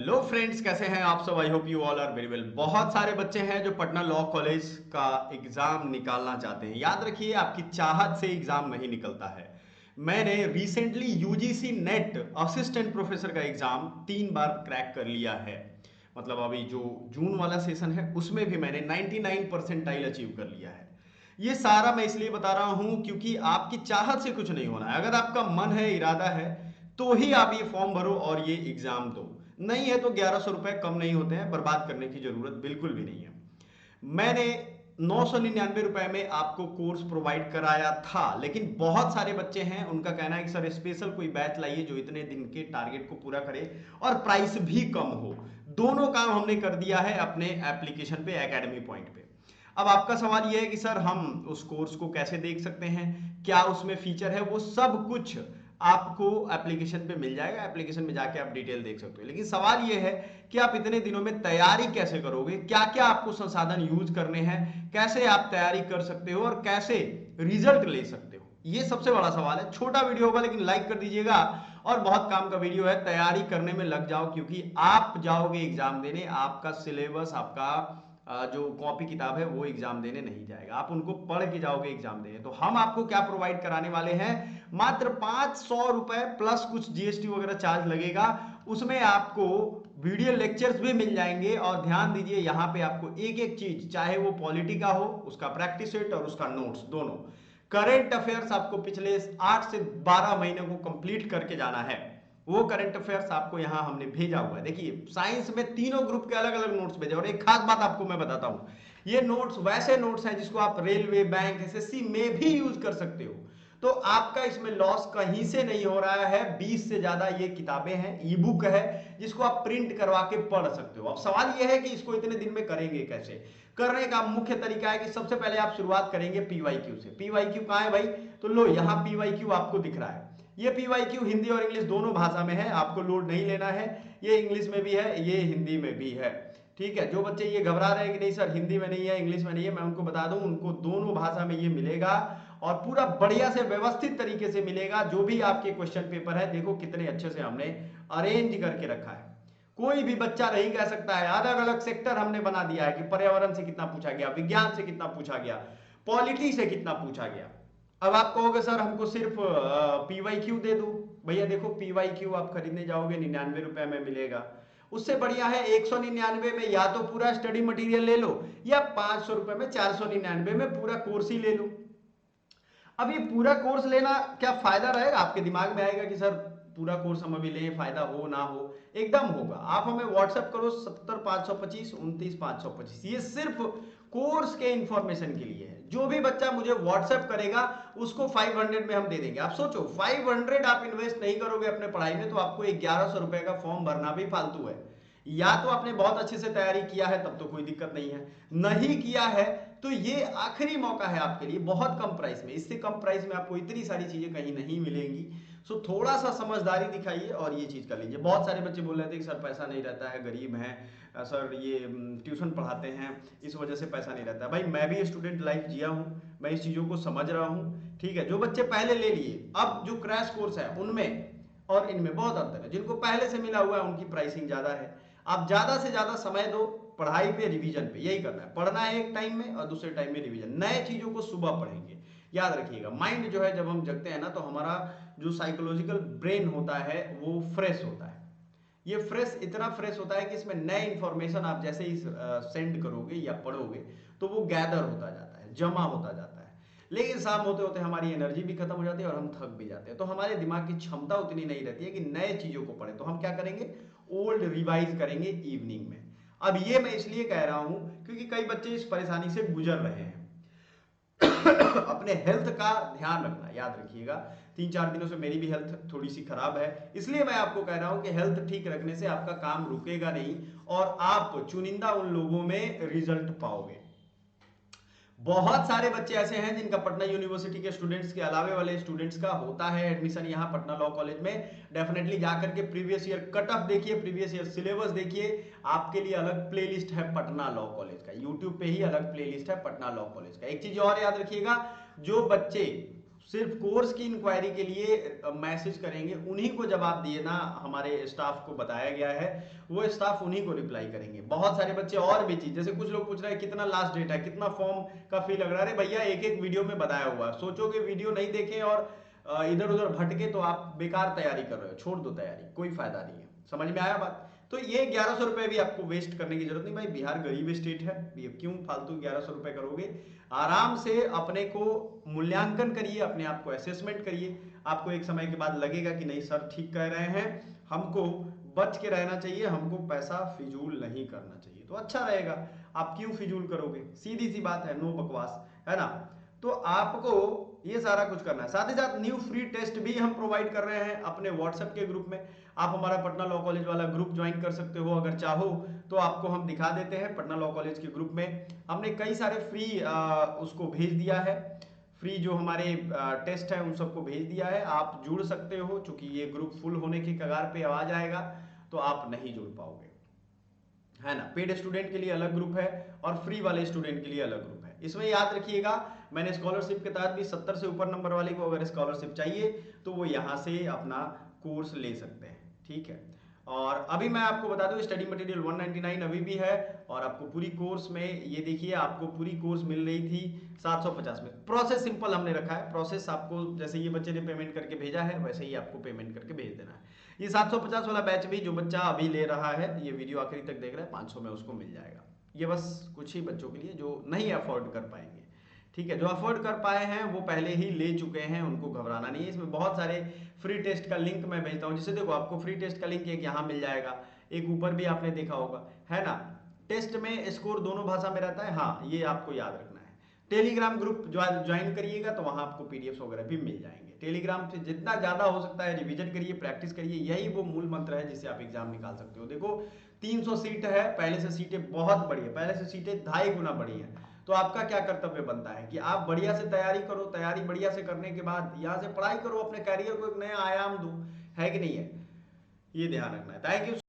Hello friends, कैसे हैं आप सब। I hope you all are very well. बहुत सारे बच्चे हैं जो पटना लॉ कॉलेज का एग्जाम निकालना चाहते हैं। याद रखिए, आपकी चाहत से एग्जाम नहीं निकलता है। मैंने recently UGC net assistant professor का एग्जाम 3 बार क्रैक कर लिया है। मतलब अभी जो जून वाला सेशन है उसमें भी मैंने 99 परसेंटाइल अचीव कर लिया है। ये सारा मैं इसलिए बता रहा हूं क्योंकि आपकी चाहत से कुछ नहीं होना है। अगर आपका मन है, इरादा है, तो ही आप ये फॉर्म भरो और ये एग्जाम दो। नहीं है तो 1100 रुपए कम नहीं होते हैं, बर्बाद करने की जरूरत बिल्कुल भी नहीं है। मैंने 999 रुपए में आपको कोर्स प्रोवाइड कराया था, लेकिन बहुत सारे बच्चे हैं उनका कहना है कि सर स्पेशल कोई बैच लाइए जो इतने दिन के टारगेट को पूरा करे और प्राइस भी कम हो। दोनों काम हमने कर दिया है अपने एप्लीकेशन पे, एकेडमी पॉइंट पे। अब आपका सवाल यह है कि सर हम उस कोर्स को कैसे देख सकते हैं, क्या उसमें फीचर है। वो सब कुछ आपको एप्लीकेशन पे मिल जाएगा। एप्लीकेशन में जाके आप डिटेल देख सकते हो। लेकिन सवाल यह है कि आप इतने दिनों में तैयारी कैसे करोगे, क्या क्या आपको संसाधन यूज करने हैं, कैसे आप तैयारी कर सकते हो और कैसे रिजल्ट ले सकते हो। ये सबसे बड़ा सवाल है। छोटा वीडियो होगा लेकिन लाइक कर दीजिएगा। और बहुत काम का वीडियो है, तैयारी करने में लग जाओ क्योंकि आप जाओगे एग्जाम देने। आपका सिलेबस, आपका जो कॉपी किताब है वो एग्जाम देने नहीं जाएगा, आप उनको पढ़ के जाओगे एग्जाम देने। तो हम आपको क्या प्रोवाइड कराने वाले हैं, मात्र 500 रुपए प्लस कुछ जीएसटी वगैरह चार्ज लगेगा। उसमें आपको वीडियो लेक्चर्स भी मिल जाएंगे। और ध्यान दीजिए, यहाँ पे आपको एक एक चीज, चाहे वो पॉलिटी का हो, उसका प्रैक्टिस सेट और उसका नोट्स दोनों, करंट अफेयर्स आपको पिछले 8 से 12 महीने को कंप्लीट करके जाना है। वो करंट अफेयर्स आपको यहां हमने भेजा हुआ है। देखिए, साइंस में तीनों ग्रुप के अलग अलग नोट्स भेजे। और एक खास बात आपको मैं बताता हूं, ये नोट्स वैसे नोट्स हैं जिसको आप रेलवे, बैंक, एसएससी में भी यूज कर सकते हो। तो आपका इसमें लॉस कहीं से नहीं हो रहा है। 20 से ज्यादा ये किताबें हैं, ई बुक है जिसको आप प्रिंट करवा के पढ़ सकते हो। अब सवाल यह है कि इसको इतने दिन में करेंगे कैसे। करने का मुख्य तरीका है कि सबसे पहले आप शुरुआत करेंगे पीवाईक्यू से। पीवाईक्यू कहां है भाई, तो लो यहाँ पीवाईक्यू आपको दिख रहा है। ये पीवाईक्यू हिंदी और इंग्लिश दोनों भाषा में है, आपको लोड नहीं लेना है। ये इंग्लिश में भी है, ये हिंदी में भी है। ठीक है, जो बच्चे ये घबरा रहे हैं कि नहीं सर हिंदी में नहीं है, इंग्लिश में नहीं है, मैं उनको बता दूं उनको दोनों भाषा में ये मिलेगा। और पूरा बढ़िया से व्यवस्थित तरीके से मिलेगा। जो भी आपके क्वेश्चन पेपर है, देखो कितने अच्छे से हमने अरेंज करके रखा है। कोई भी बच्चा नहीं कह सकता है। अलग अलग सेक्टर हमने बना दिया है कि पर्यावरण से कितना पूछा गया, विज्ञान से कितना पूछा गया, पॉलिटी से कितना पूछा गया। अब आप कहोगे सर हमको सिर्फ पीवाईक्यू दे दो। भैया देखो, पीवाईक्यू आप खरीदने जाओगे 99 रुपए में मिलेगा। उससे बढ़िया है 199 में या तो पूरा स्टडी मटेरियल ले लो, या 500 रुपए में 499 में पूरा कोर्स ही ले लो। अब ये पूरा कोर्स लेना क्या फायदा रहेगा, आपके दिमाग में आएगा कि सर पूरा कोर्स हम अभी लें, फायदा हो ना हो। एकदम होगा। आप हमें व्हाट्सएप करो 70 525 29 525। ये सिर्फ कोर्स के इंफॉर्मेशन के लिए है। जो भी बच्चा मुझे व्हाट्सएप करेगा उसको 500 में हम दे देंगे। आप सोचो, 500 आप इन्वेस्ट नहीं करोगे अपने पढ़ाई में तो आपको 1100 रुपए का फॉर्म भरना भी फालतू है। या तो आपने बहुत अच्छे से तैयारी किया है तब तो कोई दिक्कत नहीं है, नहीं किया है तो ये आखिरी मौका है आपके लिए। बहुत कम प्राइस में, इससे कम प्राइस में आपको इतनी सारी चीजें कहीं नहीं मिलेंगी। सो थोड़ा सा समझदारी दिखाइए और ये चीज कर लीजिए। बहुत सारे बच्चे बोल रहे थे कि सर पैसा नहीं रहता है, गरीब हैं सर, ये ट्यूशन पढ़ाते हैं इस वजह से पैसा नहीं रहता है। भाई मैं भी स्टूडेंट लाइफ जिया हूँ, मैं इस चीजों को समझ रहा हूँ। ठीक है, जो बच्चे पहले ले लिए, अब जो क्रैश कोर्स है उनमें और इनमें बहुत अंतर है। जिनको पहले से मिला हुआ है उनकी प्राइसिंग ज्यादा है। आप ज्यादा से ज्यादा समय दो पढ़ाई पे, रिवीजन पे। यही करना है, पढ़ना है एक टाइम में और दूसरे टाइम में रिवीजन। नए चीजों को सुबह पढ़ेंगे। याद रखिएगा, माइंड जो है जब हम जगते हैं ना तो हमारा जो साइकोलॉजिकल ब्रेन होता है वो फ्रेश होता है। ये फ्रेश, इतना फ्रेश होता है कि इसमें नए इंफॉर्मेशन आप जैसे ही सेंड करोगे या पढ़ोगे तो वो गैदर होता जाता है, जमा होता जाता है। लेकिन शाम होते होते हमारी एनर्जी भी खत्म हो जाती है और हम थक भी जाते हैं। तो हमारे दिमाग की क्षमता उतनी नहीं रहती है कि नए चीजों को पढ़े। तो हम क्या करेंगे, ओल्ड रिवाइज करेंगे इवनिंग में। अब ये मैं इसलिए कह रहा हूं क्योंकि कई बच्चे इस परेशानी से गुजर रहे हैं। अपने हेल्थ का ध्यान रखना, याद रखिएगा। 3 4 दिनों से मेरी भी हेल्थ थोड़ी सी खराब है, इसलिए मैं आपको कह रहा हूं कि हेल्थ ठीक रखने से आपका काम रुकेगा नहीं और आप चुनिंदा उन लोगों में रिजल्ट पाओगे। बहुत सारे बच्चे ऐसे हैं जिनका पटना यूनिवर्सिटी के स्टूडेंट्स के अलावे वाले स्टूडेंट्स का होता है एडमिशन यहाँ पटना लॉ कॉलेज में। डेफिनेटली जाकर के प्रीवियस ईयर कट ऑफ देखिए, प्रीवियस ईयर सिलेबस देखिए। आपके लिए अलग प्लेलिस्ट है पटना लॉ कॉलेज का, यूट्यूब पे ही अलग प्लेलिस्ट है पटना लॉ कॉलेज का। एक चीज और याद रखिएगा, जो बच्चे सिर्फ कोर्स की इंक्वायरी के लिए मैसेज करेंगे, उन्हीं को जवाब दिए ना, हमारे स्टाफ को बताया गया है, वो स्टाफ उन्हीं को रिप्लाई करेंगे। बहुत सारे बच्चे और भी चीज, जैसे कुछ लोग पूछ रहे हैं कितना लास्ट डेट है, कितना फॉर्म का फी लग रहा है। अरे भैया एक एक वीडियो में बताया हुआ है, सोचो कि वीडियो नहीं देखें और इधर उधर भटके तो आप बेकार तैयारी कर रहे हो, छोड़ दो तैयारी, कोई फायदा नहीं है। समझ में आया बात? तो ये 1100 रुपए भी आपको वेस्ट करने की जरूरत नहीं भाई, बिहार गरीब स्टेट है, ये क्यों फालतू 1100 रुपए करोगे। आराम से अपने को मूल्यांकन करिए, अपने आप को असेसमेंट करिए, आपको एक समय के बाद लगेगा कि नहीं सर ठीक कह रहे हैं, हमको बच के रहना चाहिए, हमको पैसा फिजूल नहीं करना चाहिए, तो अच्छा रहेगा। आप क्यों फिजूल करोगे, सीधी सी बात है, नो बकवास, है ना। तो आपको ये सारा कुछ करना है। साथ ही साथ न्यू फ्री टेस्ट भी हम प्रोवाइड कर रहे हैं अपने व्हाट्सएप के ग्रुप में। आप हमारा पटना लॉ कॉलेज वाला ग्रुप ज्वाइन कर सकते हो, अगर चाहो तो आपको हम दिखा देते हैं। पटना लॉ कॉलेज के ग्रुप में हमने कई सारे फ्री उसको भेज दिया है, फ्री जो हमारे टेस्ट है उन सबको भेज दिया है, आप जुड़ सकते हो। चूंकि ये ग्रुप फुल होने की कगार पे आ जाएगा तो आप नहीं जुड़ पाओगे, है ना। पेड स्टूडेंट के लिए अलग ग्रुप है और फ्री वाले स्टूडेंट के लिए अलग ग्रुप है। इसमें याद रखिएगा, मैंने स्कॉलरशिप के तहत भी 70 से ऊपर नंबर वाले को अगर स्कॉलरशिप चाहिए तो वो यहाँ से अपना कोर्स ले सकते हैं, ठीक है। और अभी मैं आपको बता दूं स्टडी मटेरियल 199 अभी भी है, और आपको पूरी कोर्स में ये देखिए आपको पूरी कोर्स मिल रही थी 750 में। प्रोसेस सिंपल हमने रखा है, प्रोसेस आपको जैसे ये बच्चे ने पेमेंट करके भेजा है वैसे ही आपको पेमेंट करके भेज देना है। ये 750 वाला बैच भी जो बच्चा अभी ले रहा है, ये वीडियो आखिरी तक देख रहा है, 500 में उसको मिल जाएगा। ये बस कुछ ही बच्चों के लिए जो नहीं अफोर्ड कर पाएंगे, ठीक है। जो अफोर्ड कर पाए हैं वो पहले ही ले चुके हैं, उनको घबराना नहीं है। इसमें बहुत सारे फ्री टेस्ट का लिंक मैं भेजता हूँ, जिससे देखो आपको फ्री टेस्ट का लिंक एक यहाँ मिल जाएगा, एक ऊपर भी आपने देखा होगा, है ना। टेस्ट में स्कोर दोनों भाषा में रहता है, हाँ ये आपको याद रखना है। टेलीग्राम ग्रुप ज्वाइन करिएगा तो वहां आपको पीडीएफ वगैरह भी मिल जाएंगे। टेलीग्राम से जितना ज्यादा हो सकता है रिवीजन करिए, प्रैक्टिस करिए, यही वो मूल मंत्र है जिससे आप एग्जाम निकाल सकते हो। देखो 300 सीट है, पहले से सीटें बहुत बड़ी है, पहले से सीटें 2.5 गुना बड़ी है। तो आपका क्या कर्तव्य बनता है कि आप बढ़िया से तैयारी करो, तैयारी बढ़िया से करने के बाद यहाँ से पढ़ाई करो, अपने कैरियर को एक नया आयाम दो, है कि नहीं है। ये ध्यान रखना है। Thank you.